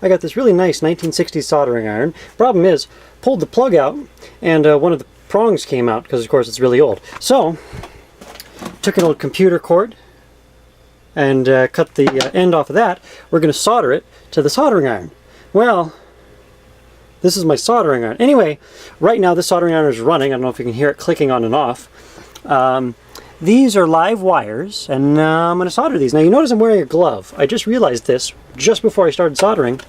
I got this really nice 1960s soldering iron. Problem is, pulled the plug out, and one of the prongs came out, because of course it's really old. So, took an old computer cord, and cut the end off of that. We're going to solder it to the soldering iron. Well, this is my soldering iron. Anyway, right now this soldering iron is running. I don't know if you can hear it clicking on and off. These are live wires, and I'm going to solder these. Now you notice I'm wearing a glove. I just realized this just before I started soldering.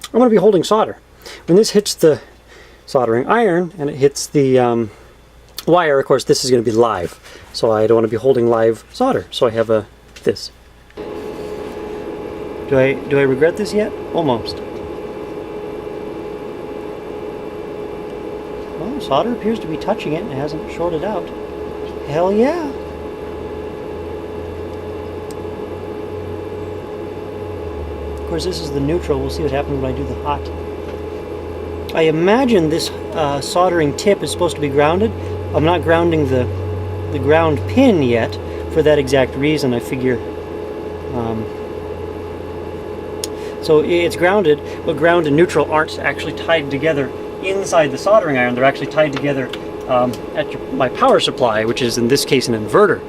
I'm going to be holding solder. When this hits the soldering iron and it hits the wire, of course this is going to be live. So I don't want to be holding live solder. So I have this. Do I regret this yet? Almost. Well, solder appears to be touching it and it hasn't shorted out. Hell yeah! Of course, this is the neutral. We'll see what happens when I do the hot. I imagine this soldering tip is supposed to be grounded. I'm not grounding the ground pin yet for that exact reason. I figure so it's grounded, but ground and neutral aren't actually tied together inside the soldering iron. They're actually tied together at my power supply, which is in this case an inverter.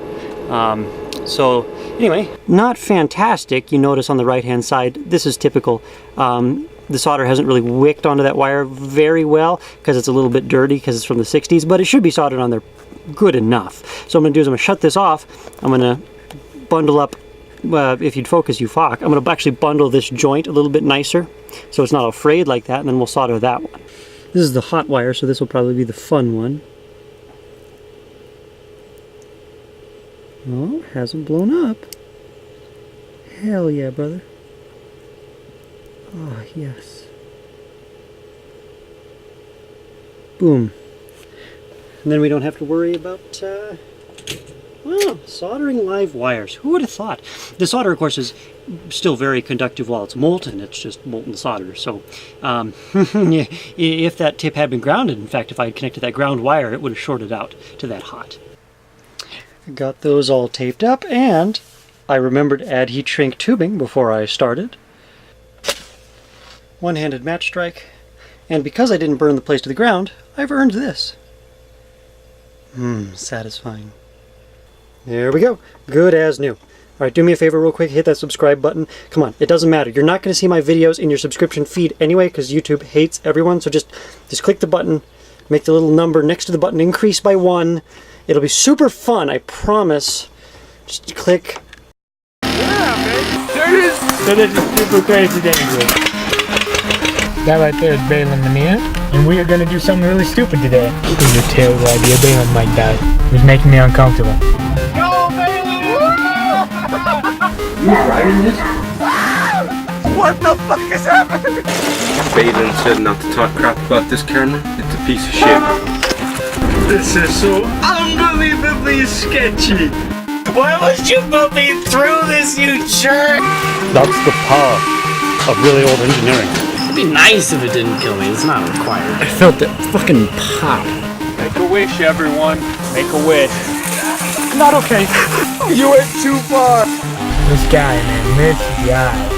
So anyway, not fantastic. You notice on the right hand side, this is typical. The solder hasn't really wicked onto that wire very well because it's a little bit dirty because it's from the 60s, but it should be soldered on there good enough. So what I'm going to do is I'm going to shut this off. I'm going to bundle up, if you'd focus, you fuck. I'm going to actually bundle this joint a little bit nicer so it's not all frayed like that, and then we'll solder that one. This is the hot wire, so this will probably be the fun one. Oh, hasn't blown up. Hell yeah, brother. Oh, yes. Boom. And then we don't have to worry about, well, soldering live wires. Who would have thought? The solder, of course, is still very conductive while it's molten. It's just molten solder. So, if that tip had been grounded, in fact, if I had connected that ground wire, it would have shorted out to that hot. Got those all taped up, and I remembered to add heat shrink tubing before I started. One-handed match strike, and because I didn't burn the place to the ground, I've earned this. Satisfying. There we go. Good as new. Alright, do me a favor real quick, hit that subscribe button. Come on, it doesn't matter. You're not going to see my videos in your subscription feed anyway, because YouTube hates everyone, so just click the button, make the little number next to the button increase by 1. It'll be super fun, I promise. Just click. Yeah, man. There it is. So this is super crazy dangerous. That right there is Balin Mania, and we are going to do something really stupid today. This is a terrible idea. Balin might die. It's making me uncomfortable. Go, Balin! You riding this? What the fuck is happening? Balin said not to talk crap about this camera. It's a piece of shit. This is so unbelievably sketchy. Why would you put me through this, you jerk? That's the power of really old engineering. It'd be nice if it didn't kill me. It's not required. I felt that fucking pop. Make a wish, everyone. Make a wish. Not okay. You went too far. This guy, man. This guy.